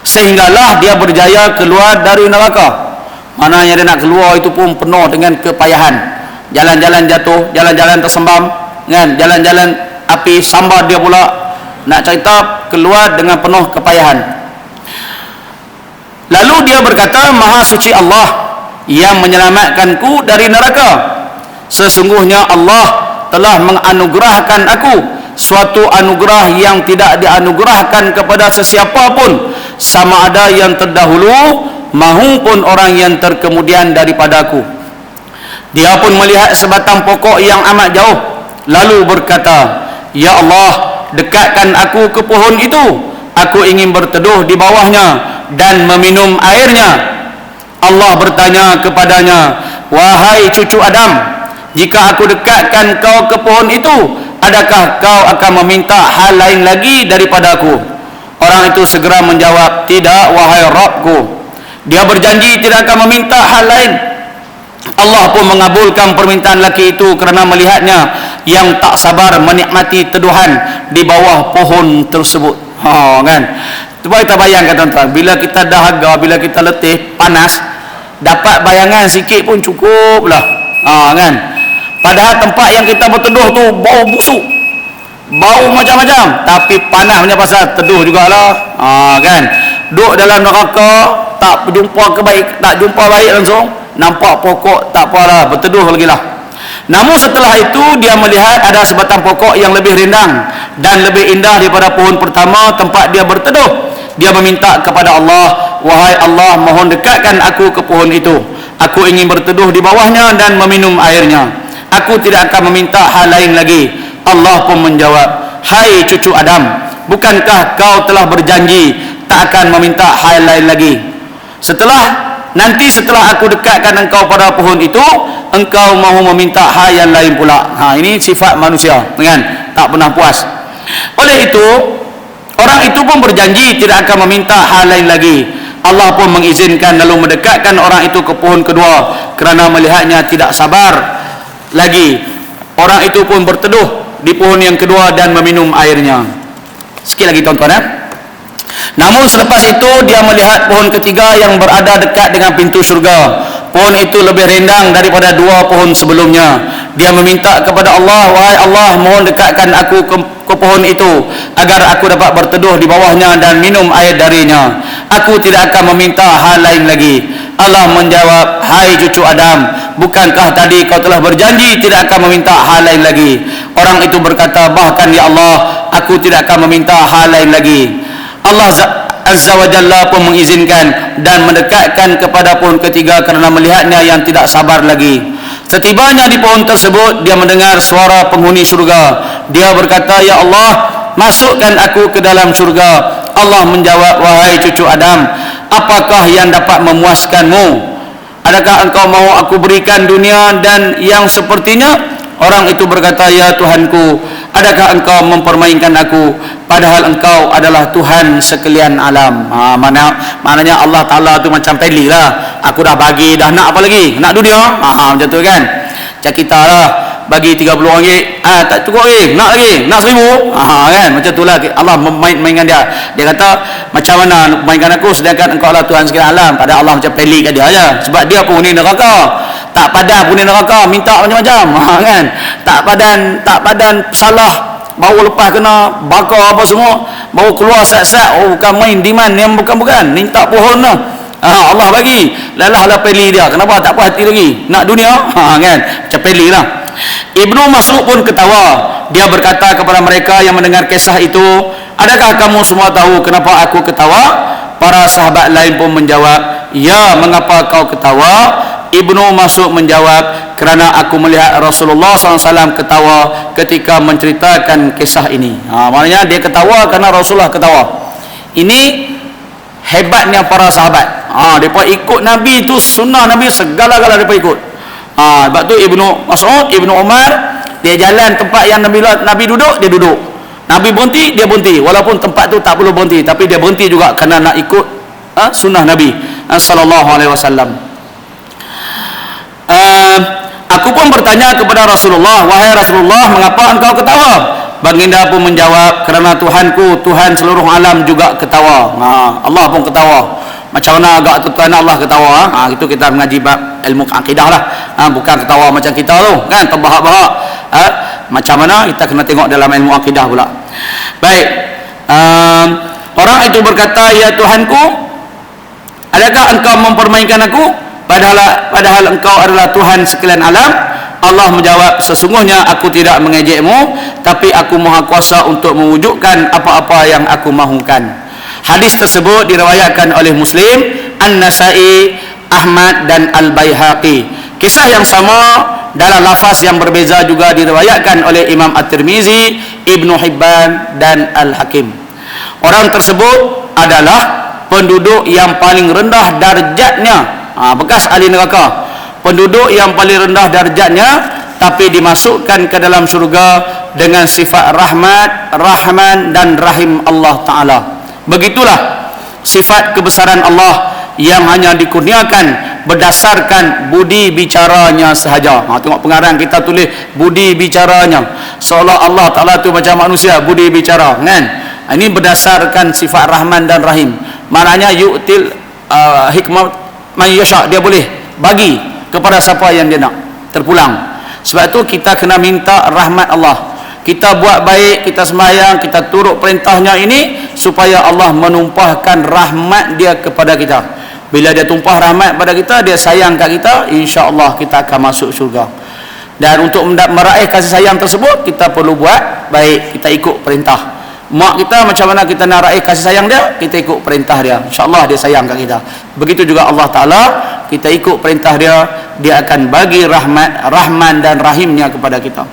sehinggalah dia berjaya keluar dari neraka. Mananya dia nak keluar itu pun penuh dengan kepayahan. Jalan-jalan jatuh, jalan-jalan tersembam, kan? Jalan-jalan api sambar dia pula. Nak cerita keluar dengan penuh kepayahan. Lalu dia berkata, Maha suci Allah yang menyelamatkanku dari neraka. Sesungguhnya Allah telah menganugerahkan aku suatu anugerah yang tidak dianugerahkan kepada sesiapa pun, sama ada yang terdahulu maupun orang yang terkemudian daripadaku. Dia pun melihat sebatang pokok yang amat jauh, lalu berkata, Ya Allah, dekatkan aku ke pohon itu, aku ingin berteduh di bawahnya dan meminum airnya. Allah bertanya kepadanya, Wahai cucu Adam, jika aku dekatkan kau ke pohon itu, adakah kau akan meminta hal lain lagi daripadaku? Orang itu segera menjawab, Tidak, wahai Rabbku. Dia berjanji tidak akan meminta hal lain. Allah pun mengabulkan permintaan lelaki itu kerana melihatnya yang tak sabar menikmati teduhan di bawah pohon tersebut. Kan? Cuba kita bayangkan tuan-tuan, bila kita dahaga, bila kita letih, panas, dapat bayangan sikit pun cukup lah. Kan? Padahal tempat yang kita berteduh tu bau busuk, bau macam-macam, tapi panas punya pasal teduh jugalah. Kan? Duduk dalam neraka, tak jumpa baik langsung, nampak pokok, tak apalah, berteduh lagi lah. Namun setelah itu dia melihat ada sebatang pokok yang lebih rindang dan lebih indah daripada pohon pertama tempat dia berteduh. Dia meminta kepada Allah, Wahai Allah, mohon dekatkan aku ke pohon itu, aku ingin berteduh di bawahnya dan meminum airnya. Aku tidak akan meminta hal lain lagi. Allah pun menjawab, Hai cucu Adam, bukankah kau telah berjanji tak akan meminta hal lain lagi? Setelah aku dekatkan engkau pada pohon itu, engkau mahu meminta hal yang lain pula. Ini sifat manusia, kan? Tak pernah puas. Oleh itu, orang itu pun berjanji tidak akan meminta hal lain lagi. Allah pun mengizinkan lalu mendekatkan orang itu ke pohon kedua kerana melihatnya tidak sabar lagi. Orang itu pun berteduh di pohon yang kedua dan meminum airnya. Sikit lagi tuan-tuan, Namun selepas itu dia melihat pohon ketiga yang berada dekat dengan pintu syurga. Pohon itu lebih rindang daripada dua pohon sebelumnya. Dia meminta kepada Allah, Wahai Allah, mohon dekatkan aku ke pohon itu agar aku dapat berteduh di bawahnya dan minum air darinya. Aku tidak akan meminta hal lain lagi. Allah menjawab, Hai cucu Adam, bukankah tadi kau telah berjanji tidak akan meminta hal lain lagi? Orang itu berkata, Bahkan ya Allah, aku tidak akan meminta hal lain lagi. Allah Azza wa Jalla pun mengizinkan dan mendekatkan kepada pohon ketiga kerana melihatnya yang tidak sabar lagi. Setibanya di pohon tersebut, dia mendengar suara penghuni syurga. Dia berkata, Ya Allah, masukkan aku ke dalam syurga. Allah menjawab, Wahai cucu Adam, apakah yang dapat memuaskanmu? Adakah engkau mahu aku berikan dunia dan yang sepertinya? Orang itu berkata, Ya Tuhanku, adakah engkau mempermainkan aku, padahal engkau adalah Tuhan sekalian alam. Maknanya Allah Ta'ala tu macam peli lah. Aku dah bagi, dah nak apa lagi? Nak dunia? Macam tu kan. Macam kita lah, bagi RM30, tak cukup lagi, nak lagi, nak RM1,000, kan? Macam tu lah Allah mainkan dia. Dia kata, macam mana mainkan aku sedangkan engkau adalah Tuhan sekalian alam? Padahal Allah macam peli kat dia aja. Sebab dia penghuni neraka, tak padan penghuni neraka, minta macam-macam, kan? Tak padan salah, baru lepas kena bakar apa semua, baru keluar sat-sat, bukan main demand yang bukan-bukan, minta pohon lah. Allah bagi, lalah peli dia. Kenapa tak puas hati lagi? Nak dunia, kan? Macam peli lah. Ibnu Mas'ud pun ketawa. Dia berkata kepada mereka yang mendengar kisah itu, Adakah kamu semua tahu kenapa aku ketawa? Para sahabat lain pun menjawab, Ya, mengapa kau ketawa? Ibnu Mas'ud menjawab, Kerana aku melihat Rasulullah SAW ketawa ketika menceritakan kisah ini. Maknanya dia ketawa kerana Rasulullah ketawa. Ini hebatnya para sahabat. Mereka ikut Nabi itu, sunnah Nabi segala-gala mereka ikut. Sebab tu Ibnu Mas'ud, Ibnu Umar, dia jalan tempat yang Nabi duduk, dia duduk. Nabi berhenti, dia berhenti. Walaupun tempat tu tak perlu berhenti, tapi dia berhenti juga kerana nak ikut sunnah Nabi sallallahu alaihi wasallam. Aku pun bertanya kepada Rasulullah, Wahai Rasulullah, mengapa engkau ketawa? Baginda pun menjawab, kerana Tuhanku, Tuhan seluruh alam juga ketawa. Allah pun ketawa. Macam mana agak Tuhan Allah ketawa? Itu kita mengaji bab ilmu akidah lah. Bukan ketawa macam kita tu, kan, terbahak-bahak. Macam mana kita kena tengok dalam ilmu akidah pula. Baik. Orang itu berkata, ya Tuhanku, adakah engkau mempermainkan aku? Padahal engkau adalah Tuhan sekalian alam. Allah menjawab, sesungguhnya aku tidak mengejekmu, tapi aku maha kuasa untuk mewujudkan apa-apa yang aku mahukan. Hadis tersebut diriwayatkan oleh Muslim, An-Nasai, Ahmad dan Al-Baihaqi. Kisah yang sama dalam lafaz yang berbeza juga diriwayatkan oleh Imam At-Tirmizi, Ibnu Hibban dan Al-Hakim. Orang tersebut adalah penduduk yang paling rendah darjatnya, bekas ahli neraka. Penduduk yang paling rendah darjatnya, tapi dimasukkan ke dalam syurga dengan sifat rahmat, rahman dan rahim Allah Ta'ala. Begitulah sifat kebesaran Allah yang hanya dikurniakan berdasarkan budi bicaranya sahaja. Tengok pengarang kita tulis budi bicaranya, seolah Allah Ta'ala tu macam manusia, budi bicara, kan? Ini berdasarkan sifat rahman dan rahim. Maknanya yu'til hikmah man yasha', dia boleh bagi kepada siapa yang dia nak, terpulang. Sebab itu kita kena minta rahmat Allah. Kita buat baik, kita sembahyang, kita turut perintahnya ini supaya Allah menumpahkan rahmat dia kepada kita. Bila dia tumpah rahmat pada kita, dia sayang kat kita, insya-Allah kita akan masuk syurga. Dan untuk meraih kasih sayang tersebut, kita perlu buat baik, kita ikut perintah. Mak kita macam mana kita nak raih kasih sayang dia, kita ikut perintah dia, insya-Allah dia sayang kat kita. Begitu juga Allah Ta'ala, kita ikut perintah dia, dia akan bagi rahmat, rahman dan rahimnya kepada kita.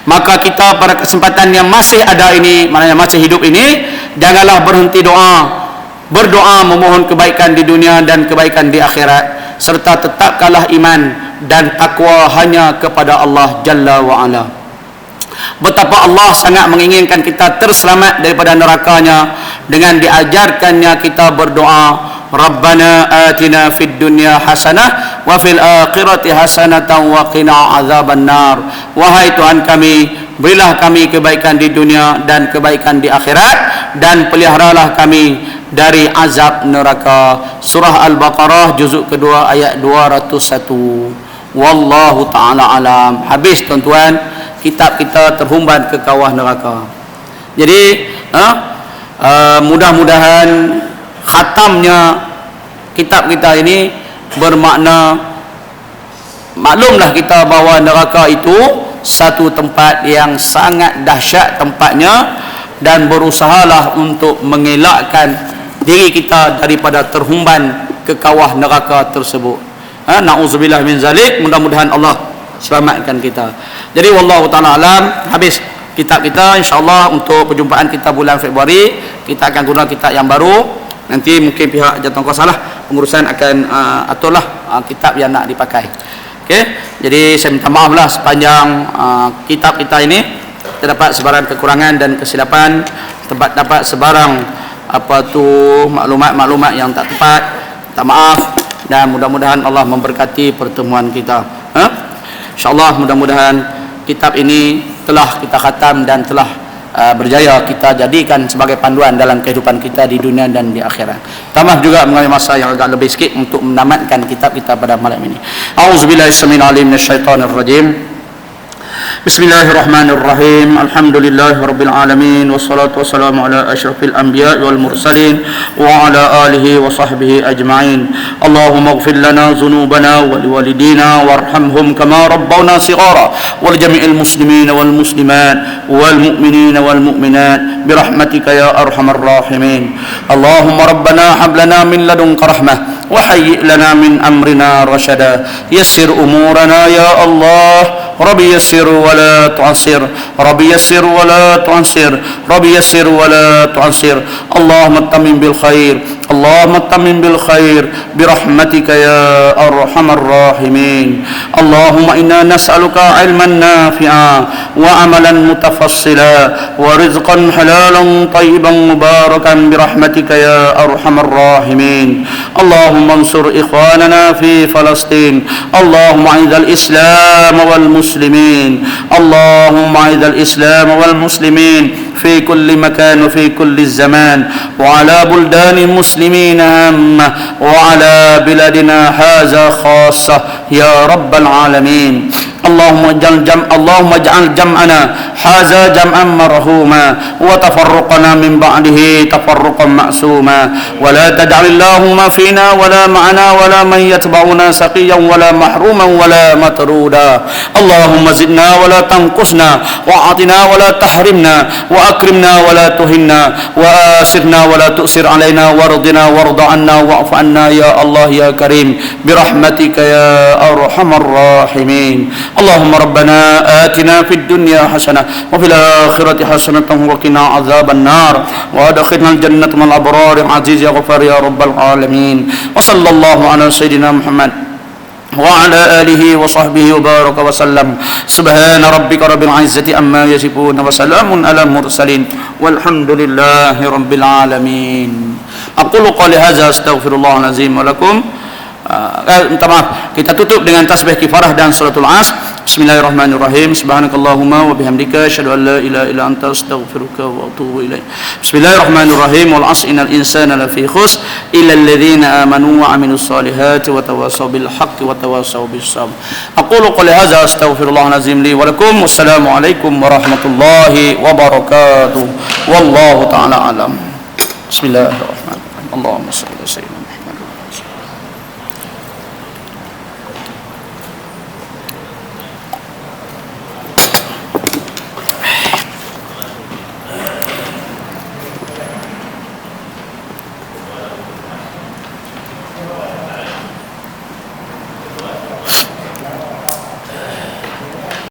Maka kita pada kesempatan yang masih ada ini, maknanya masih hidup ini, janganlah berhenti doa, berdoa memohon kebaikan di dunia dan kebaikan di akhirat, serta tetapkanlah iman dan takwa hanya kepada Allah Jalla wa'ala. Betapa Allah sangat menginginkan kita terselamat daripada nerakanya dengan diajarkannya kita berdoa, Rabbana atina fid dunya hasanah wa fil akhirati hasanatan wa qina azabannar. Wahai Tuhan kami, berilah kami kebaikan di dunia dan kebaikan di akhirat, dan peliharalah kami dari azab neraka. Surah Al-Baqarah juzuk kedua ayat 201. Wallahu ta'ala alam. Habis tuan-tuan, kitab kita terhumban ke kawah neraka. Jadi mudah-mudahan khatamnya kitab kita ini bermakna, maklumlah kita bahawa neraka itu satu tempat yang sangat dahsyat tempatnya, dan berusahalah untuk mengelakkan diri kita daripada terhumban ke kawah neraka tersebut. Na'udzubillah min zalik. Mudah-mudahan Allah selamatkan kita. Jadi wallahu ta'ala alam. Habis kitab kita, insyaAllah untuk perjumpaan kita bulan Februari, kita akan guna kitab yang baru. Nanti mungkin pihak jawatan kuasa lah, pengurusan akan aturlah kitab yang nak dipakai. Okey. Jadi saya minta maaf lah sepanjang kitab kita ini terdapat sebarang kekurangan dan kesilapan, terdapat sebarang maklumat-maklumat yang tak tepat. Minta maaf, dan mudah-mudahan Allah memberkati pertemuan kita. InsyaAllah mudah-mudahan kitab ini telah kita khatam dan telah berjaya kita jadikan sebagai panduan dalam kehidupan kita di dunia dan di akhirat. Tambah juga mengenai masa yang agak lebih sikit untuk menamatkan kitab kita pada malam ini. A'udzubillahi minasyaitonir minasyaitonir rajim. Bismillahirrahmanirrahim. Alhamdulillahi rabbil alamin, wassalatu wassalamu ala asyrafil anbiya'i wal mursalin wa ala alihi wa sahbihi ajma'in. Allahumma ighfir lana dhunubana wa liwalidina warhamhum kama rabbawna shighara wa lijami'il muslimina wal muslimat wal mu'minina wal mu'minat birahmatika ya arhamar rahimin. Allahumma rabbana hab lana min ladunka rahmah wa hayyi' lana min amrina rashada. Yassir umurana ya Allah. Rabbi yassir wa la tu'assir, Rabbi yassir wa la tu'assir, Rabbi yassir wa la tu'assir. Allahumma tammim bil khair, Allahumma tammim bil khair birahmatika ya arhamar rahimin. Allahumma inna nas'aluka ilman nafi'a wa amalan mutafassila wa rizqan halalan tayyiban mubarakan birahmatika ya arhamar rahimin. Allahumma ansur ikhwanana fi Palestin. Allahumma 'izzal Islam wal muslimin المسلمين اللهم أعز الإسلام والمسلمين في كل مكان وفي كل الزمان وعلى بلدان المسلمين عامة وعلى بلادنا هذا خاصة يا رب العالمين اللهم اجعل جمعنا هذا جمعا مرحوما وتفرقنا من بعده تفرقا معصوما ولا تجعل اللهم فينا ولا معنا ولا من يتبعنا سقيا ولا محروما ولا مطرودا اللهم زدنا ولا تنقصنا وأعطنا ولا تحرمنا وأكرمنا ولا تهنا وآسرنا ولا تؤسر علينا وارضنا وارض عنا واعف عنا يا الله يا كريم برحمتك يا أرحم الراحمين اللهم ربنا آتنا في الدنيا حسنة وفي الآخرة حسنة وقنا عذاب النار وادخلنا الجنة مع الأبرار عزيز يا غفار يا رب العالمين وصلى الله على سيدنا محمد وعلى آله وصحبه وبارك وسلم سبحان ربك رب العزة عما يصفون وسلام على المرسلين والحمد لله رب العالمين أقول قولي هذا أستغفر الله العظيم ولكم. Minta maaf, kita tutup dengan tasbih kifarah dan salatul as. Bismillahirrahmanirrahim. Subhanakallahumma wa bihamdika asyhadu an la ilaha illa anta astaghfiruka wa atubu ilaik. Bismillahirrahmanirrahim. Wal 'asri innal insana lafi khusr illa alladhina amanu wa 'amilus solihati wa tawassaw bil haqqi wa tawassaw bis sabr. Aqulu qawli hadza astaghfirullahal azim li wa lakum. Wassalamu alaikum warahmatullahi wabarakatuh. Wallahu ta'ala alam. Bismillahirrahmanirrahim. Allahumma shalli ala sayyidina